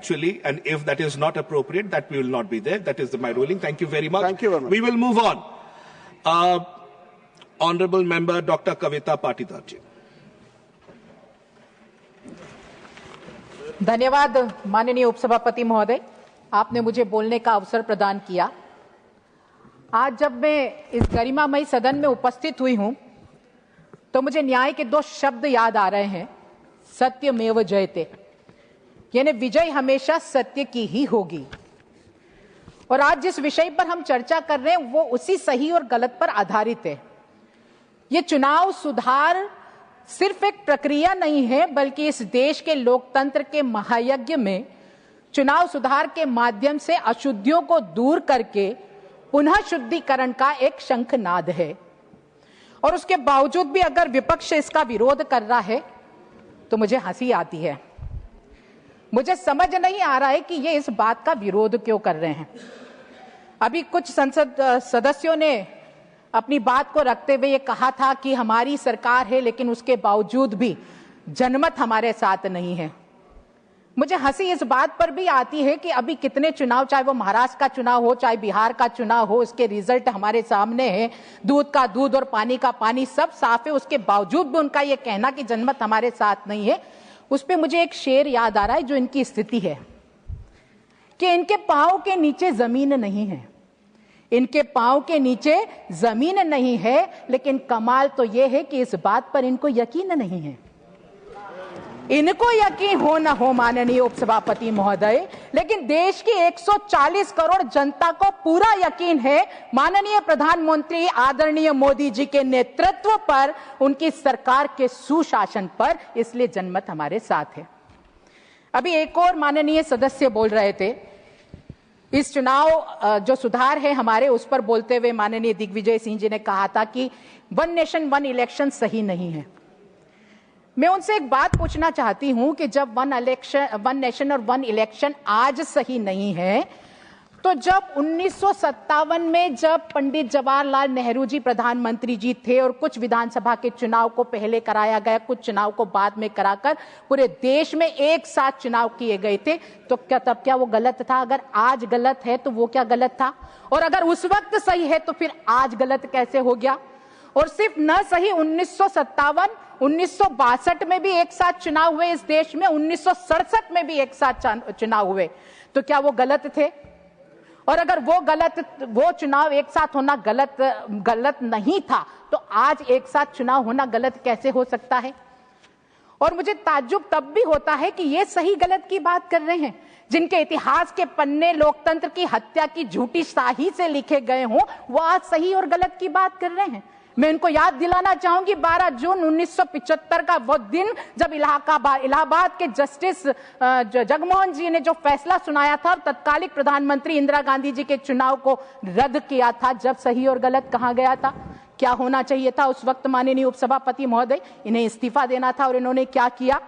actually, and if that is not appropriate, that we will not be there. That is my ruling. Thank you very much. Thank you very much. We will move on. Honorable Member Dr. Kavita Patidar ji. धन्यवाद माननीय उपसभापति महोदय, आपने मुझे बोलने का अवसर प्रदान किया। आज जब मैं इस गरिमामयी सदन में उपस्थित हुई हूं, तो मुझे न्याय के दो शब्द याद आ रहे हैं, सत्यमेव जयते, यानी विजय हमेशा सत्य की ही होगी। और आज जिस विषय पर हम चर्चा कर रहे हैं वो उसी सही और गलत पर आधारित है। ये चुनाव सुधार सिर्फ एक प्रक्रिया नहीं है, बल्कि इस देश के लोकतंत्र के महायज्ञ में चुनाव सुधार के माध्यम से अशुद्धियों को दूर करके पुनः शुद्धिकरण का एक शंखनाद है। और उसके बावजूद भी अगर विपक्ष इसका विरोध कर रहा है तो मुझे हंसी आती है। मुझे समझ नहीं आ रहा है कि ये इस बात का विरोध क्यों कर रहे हैं। अभी कुछ संसद सदस्यों ने अपनी बात को रखते हुए ये कहा था कि हमारी सरकार है, लेकिन उसके बावजूद भी जनमत हमारे साथ नहीं है। मुझे हंसी इस बात पर भी आती है कि अभी कितने चुनाव, चाहे वो महाराष्ट्र का चुनाव हो, चाहे बिहार का चुनाव हो, इसके रिजल्ट हमारे सामने है। दूध का दूध और पानी का पानी सब साफ है, उसके बावजूद भी उनका ये कहना कि जनमत हमारे साथ नहीं है। उस पर मुझे एक शेर याद आ रहा है जो इनकी स्थिति है कि इनके पांव के नीचे जमीन नहीं है, इनके पांव के नीचे जमीन नहीं है, लेकिन कमाल तो यह है कि इस बात पर इनको यकीन नहीं है। इनको यकीन हो न हो माननीय उपसभापति महोदय, लेकिन देश की 140 करोड़ जनता को पूरा यकीन है माननीय प्रधानमंत्री आदरणीय मोदी जी के नेतृत्व पर, उनकी सरकार के सुशासन पर, इसलिए जनमत हमारे साथ है। अभी एक और माननीय सदस्य बोल रहे थे, इस चुनाव जो सुधार है हमारे, उस पर बोलते हुए माननीय दिग्विजय सिंह जी ने कहा था कि वन नेशन वन इलेक्शन सही नहीं है। मैं उनसे एक बात पूछना चाहती हूं कि जब वन नेशन और वन इलेक्शन आज सही नहीं है, तो जब 1957 में जब पंडित जवाहरलाल नेहरू जी प्रधानमंत्री जी थे और कुछ विधानसभा के चुनाव को पहले कराया गया, कुछ चुनाव को बाद में कराकर पूरे देश में एक साथ चुनाव किए गए थे, तो तब क्या वो गलत था? अगर आज गलत है तो वो क्या गलत था? और अगर उस वक्त सही है तो फिर आज गलत कैसे हो गया? और सिर्फ न सही 1957, 1962 में भी एक साथ चुनाव हुए इस देश में, 1967 में भी एक साथ चुनाव हुए, तो क्या वो गलत थे? और अगर वो चुनाव एक साथ होना गलत नहीं था, तो आज एक साथ चुनाव होना गलत कैसे हो सकता है? और मुझे ताज्जुब तब भी होता है कि ये सही गलत की बात कर रहे हैं, जिनके इतिहास के पन्ने लोकतंत्र की हत्या की झूठी शाही से लिखे गए हों, वो आज सही और गलत की बात कर रहे हैं। मैं इनको याद दिलाना चाहूंगी 12 जून 1975 का वो दिन, जब इलाहाबाद के जस्टिस जगमोहन जी ने जो फैसला सुनाया था, तत्कालीन प्रधानमंत्री इंदिरा गांधी जी के चुनाव को रद्द किया था। जब सही और गलत कहा गया था, क्या होना चाहिए था उस वक्त माननीय उपसभापति महोदय? इन्हें इस्तीफा देना था। और इन्होंने क्या किया?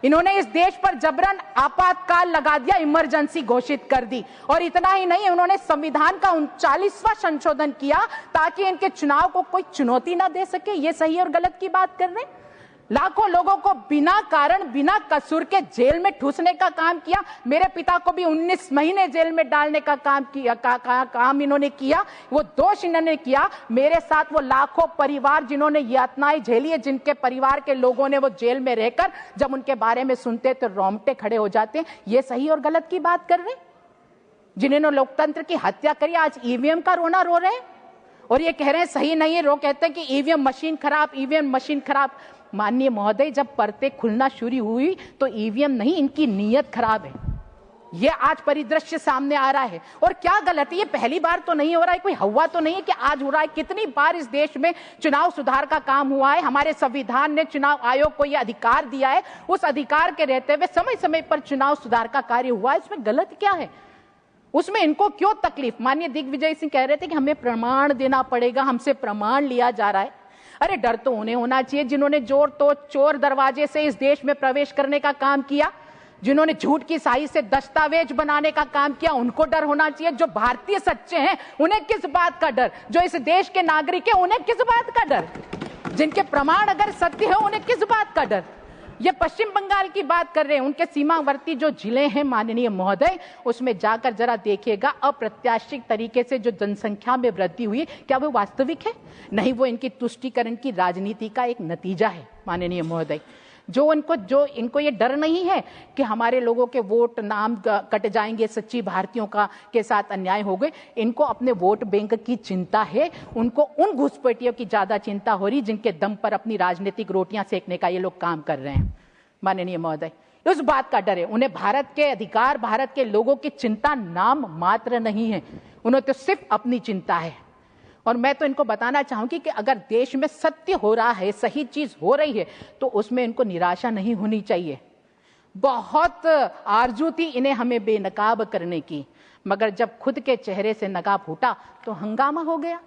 इन्होंने इस देश पर जबरन आपातकाल लगा दिया, इमरजेंसी घोषित कर दी। और इतना ही नहीं, उन्होंने संविधान का 39वां संशोधन किया ताकि इनके चुनाव को कोई चुनौती ना दे सके। ये सही और गलत की बात कर रहे हैं। लाखों लोगों को बिना कारण, बिना कसूर के जेल में ठूसने का काम किया। मेरे पिता को भी 19 महीने जेल में डालने का काम किया, काम इन्होंने किया। वो दोष इन्होंने किया। मेरे साथ वो लाखों परिवार जिन्होंने यातनाएं झेली है, जिनके परिवार के लोगों ने वो जेल में रहकर जब उनके बारे में सुनते तो रोंगटे खड़े हो जाते हैं। ये सही और गलत की बात कर रहे हैं। जिन्होंने लोकतंत्र की हत्या करी, आज ईवीएम का रोना रो रहे हैं और ये कह रहे हैं सही नहीं है। वो कहते हैं कि ईवीएम मशीन खराब, ईवीएम मशीन खराब। माननीय महोदय, जब परतें खुलना शुरू हुई तो ईवीएम नहीं, इनकी नीयत खराब है। ये आज परिदृश्य सामने आ रहा है। और क्या गलत है? ये पहली बार तो नहीं हो रहा है, कोई हवा तो नहीं है कि आज हो रहा है। कितनी बार इस देश में चुनाव सुधार का काम हुआ है। हमारे संविधान ने चुनाव आयोग को यह अधिकार दिया है। उस अधिकार के रहते हुए समय समय पर चुनाव सुधार का कार्य हुआ है। इसमें गलत क्या है? उसमें इनको क्यों तकलीफ? माननीय दिग्विजय सिंह कह रहे थे कि हमें प्रमाण देना पड़ेगा, हमसे प्रमाण लिया जा रहा है। अरे डर तो उन्हें होना चाहिए जिन्होंने चोर दरवाजे से इस देश में प्रवेश करने का काम किया, जिन्होंने झूठ की स्याही से दस्तावेज बनाने का काम किया। उनको डर होना चाहिए। जो भारतीय सच्चे हैं उन्हें किस बात का डर? जो इस देश के नागरिक हैं उन्हें किस बात का डर? जिनके प्रमाण अगर सत्य है उन्हें किस बात का डर? ये पश्चिम बंगाल की बात कर रहे हैं, उनके सीमावर्ती जो जिले हैं माननीय महोदय, उसमें जाकर जरा देखिएगा अप्रत्याशित तरीके से जो जनसंख्या में वृद्धि हुई, क्या वो वास्तविक है? नहीं, वो इनकी तुष्टीकरण की राजनीति का एक नतीजा है माननीय महोदय। जो इनको ये डर नहीं है कि हमारे लोगों के वोट नाम कट जाएंगे, सच्ची भारतीयों का के साथ अन्याय हो गए, इनको अपने वोट बैंक की चिंता है। उनको उन घुसपैठियों की ज्यादा चिंता हो रही जिनके दम पर अपनी राजनीतिक रोटियां सेकने का ये लोग काम कर रहे हैं माननीय महोदय। उस बात का डर है उन्हें। भारत के अधिकार, भारत के लोगों की चिंता नाम मात्र नहीं है, उन्हें तो सिर्फ अपनी चिंता है। और मैं तो इनको बताना चाहूंगी कि अगर देश में सत्य हो रहा है, सही चीज हो रही है, तो उसमें इनको निराशा नहीं होनी चाहिए। बहुत आरजू थी इन्हें हमें बेनकाब करने की, मगर जब खुद के चेहरे से नकाब फूटा तो हंगामा हो गया।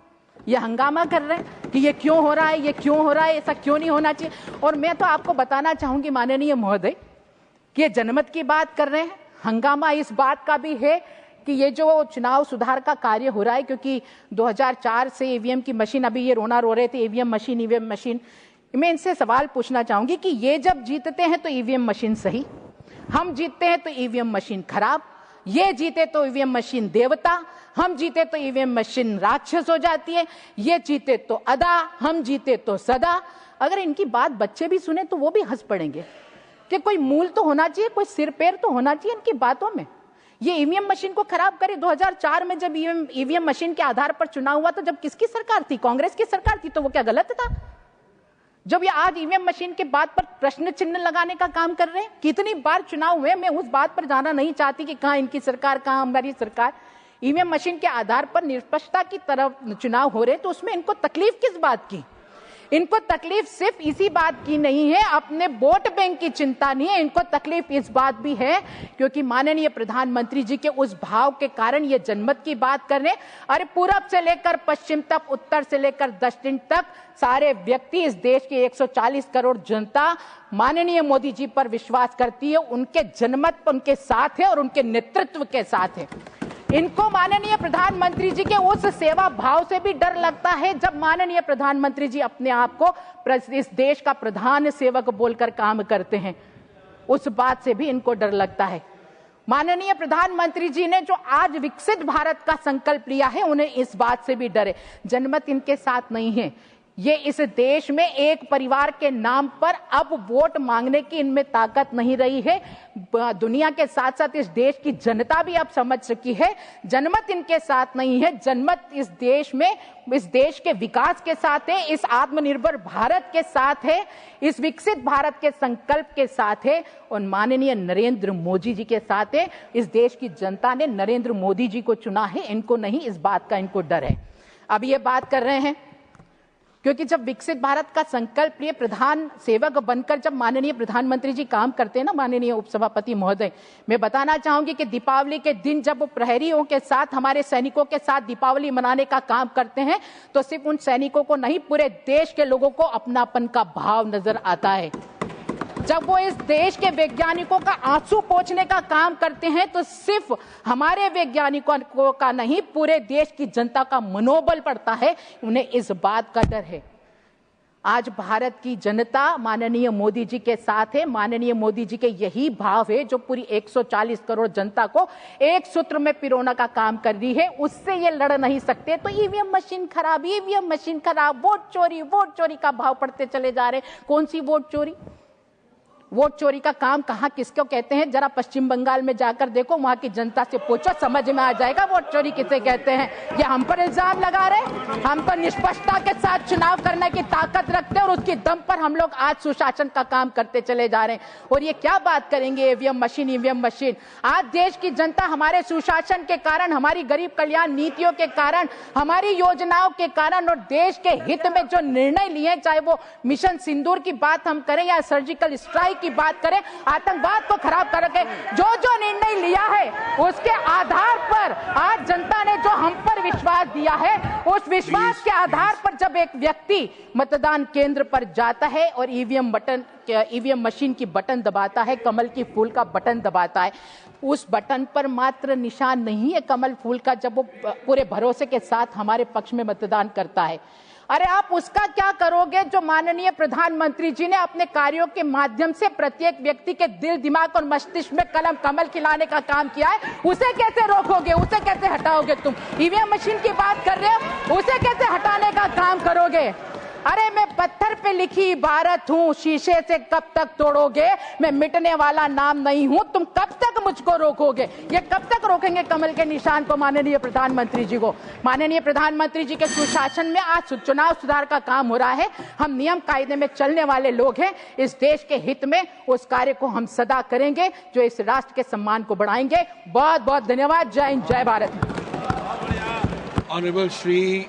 ये हंगामा कर रहे हैं कि ये क्यों हो रहा है, ये क्यों हो रहा है, ऐसा क्यों नहीं होना चाहिए। और मैं तो आपको बताना चाहूंगी माननीय महोदय कि ये जनमत की बात कर रहे हैं, हंगामा इस बात का भी है कि ये जो चुनाव सुधार का कार्य हो रहा है, क्योंकि 2004 से ईवीएम की मशीन, अभी ये रोना रो रहे थे ईवीएम मशीन, मैं इनसे सवाल पूछना चाहूंगी कि ये जब जीतते हैं तो ईवीएम मशीन सही, हम जीतते हैं तो ईवीएम मशीन खराब, ये जीते तो ईवीएम मशीन देवता, हम जीते तो ईवीएम मशीन राक्षस हो जाती है, ये जीते तो अदा, हम जीते तो सदा। अगर इनकी बात बच्चे भी सुने तो वो भी हंस पड़ेंगे कि कोई मूल तो होना चाहिए, कोई सिर पैर तो होना चाहिए इनकी बातों में। ये ईवीएम मशीन को खराब करे। 2004 में जब ईवीएम मशीन के आधार पर चुनाव हुआ तो जब किसकी सरकार थी? कांग्रेस की सरकार थी, तो वो क्या गलत था? जब ये आज ईवीएम मशीन के बात पर प्रश्न चिन्ह लगाने का काम कर रहे हैं, कितनी बार चुनाव हुए, मैं उस बात पर जाना नहीं चाहती कि कहां इनकी सरकार, कहां हमारी सरकार। ईवीएम मशीन के आधार पर निष्पक्षता की तरफ चुनाव हो रहे, तो उसमें इनको तकलीफ किस बात की? इनको तकलीफ सिर्फ इसी बात की नहीं है, अपने वोट बैंक की चिंता नहीं है, इनको तकलीफ इस बात भी है क्योंकि माननीय प्रधानमंत्री जी के उस भाव के कारण ये जनमत की बात कर रहे हैं। अरे पूरब से लेकर पश्चिम तक, उत्तर से लेकर दक्षिण तक सारे व्यक्ति, इस देश के 140 करोड़ जनता माननीय मोदी जी पर विश्वास करती है, उनके जनमत पर उनके साथ है और उनके नेतृत्व के साथ है। इनको माननीय प्रधानमंत्री जी के उस सेवा भाव से भी डर लगता है जब माननीय प्रधानमंत्री जी अपने आप को इस देश का प्रधान सेवक बोलकर काम करते हैं, उस बात से भी इनको डर लगता है। माननीय प्रधानमंत्री जी ने जो आज विकसित भारत का संकल्प लिया है, उन्हें इस बात से भी डर है। जनमत इनके साथ नहीं है। ये इस देश में एक परिवार के नाम पर अब वोट मांगने की इनमें ताकत नहीं रही है। दुनिया के साथ साथ इस देश की जनता भी अब समझ चुकी है जनमत इनके साथ नहीं है। जनमत इस देश में, इस देश के विकास के साथ है, इस आत्मनिर्भर भारत के साथ है, इस विकसित भारत के संकल्प के साथ है और माननीय नरेंद्र मोदी जी के साथ है। इस देश की जनता ने नरेंद्र मोदी जी को चुना है, इनको नहीं, इस बात का इनको डर है। अब ये बात कर रहे हैं क्योंकि जब विकसित भारत का संकल्प लिए प्रधान सेवक बनकर जब माननीय प्रधानमंत्री जी काम करते हैं ना माननीय उपसभापति महोदय, मैं बताना चाहूंगी कि दीपावली के दिन जब वो प्रहरियों के साथ, हमारे सैनिकों के साथ दीपावली मनाने का काम करते हैं तो सिर्फ उन सैनिकों को नहीं, पूरे देश के लोगों को अपनापन का भाव नजर आता है। जब वो इस देश के वैज्ञानिकों का आंसू पोंछने का काम करते हैं तो सिर्फ हमारे वैज्ञानिकों का नहीं, पूरे देश की जनता का मनोबल बढ़ता है। उन्हें इस बात का डर है। आज भारत की जनता माननीय मोदी जी के साथ है। माननीय मोदी जी के यही भाव है जो पूरी 140 करोड़ जनता को एक सूत्र में पिरोना का काम कर रही है। उससे ये लड़ नहीं सकते। तो ईवीएम मशीन खराब, ईवीएम मशीन खराब, वोट चोरी का भाव पड़ते चले जा रहे। कौन सी वोट चोरी? वोट चोरी का काम कहां किसको कहते हैं? जरा पश्चिम बंगाल में जाकर देखो, वहां की जनता से पूछो, समझ में आ जाएगा वोट चोरी किसे कहते हैं। ये हम पर इल्जाम लगा रहे, हम तो निष्पक्षता के साथ चुनाव करने की ताकत रखते हैं और उसके दम पर हम लोग आज सुशासन का काम करते चले जा रहे हैं। और ये क्या बात करेंगे ईवीएम मशीन। आज देश की जनता हमारे सुशासन के कारण, हमारी गरीब कल्याण नीतियों के कारण, हमारी योजनाओं के कारण और देश के हित में जो निर्णय लिए, चाहे वो मिशन सिंदूर की बात हम करें या सर्जिकल स्ट्राइक की बात करें, आतंकवाद को खराब करके जो निर्णय लिया है उसके आधार पर आज जनता ने जो हम पर विश्वास दिया है, उस विश्वास के आधार पर जब एक व्यक्ति मतदान केंद्र पर जाता है और ईवीएम मशीन की बटन दबाता है, कमल की फूल का बटन दबाता है, उस बटन पर मात्र निशान नहीं है कमल फूल का, जब वो पूरे भरोसे के साथ हमारे पक्ष में मतदान करता है। अरे आप उसका क्या करोगे जो माननीय प्रधानमंत्री जी ने अपने कार्यों के माध्यम से प्रत्येक व्यक्ति के दिल, दिमाग और मस्तिष्क में कमल खिलाने का काम किया है? उसे कैसे रोकोगे, उसे कैसे हटाओगे? तुम ईवीएम मशीन की बात कर रहे हो, उसे कैसे हटाने का काम करोगे? अरे मैं पत्थर पे लिखी इबारत हूं, शीशे से कब तक तोड़ोगे? मैं मिटने वाला नाम नहीं हूं, तुम कब तक मुझको रोकोगे? ये कब तक रोकेंगे कमल के निशान को, माननीय प्रधानमंत्री जी को? माननीय प्रधानमंत्री जी के सुशासन में आज चुनाव सुधार का काम हो रहा है। हम नियम कायदे में चलने वाले लोग हैं। इस देश के हित में उस कार्य को हम सदा करेंगे जो इस राष्ट्र के सम्मान को बढ़ाएंगे। बहुत बहुत धन्यवाद। जय हिंद, जय भारत। ऑनरेबल श्री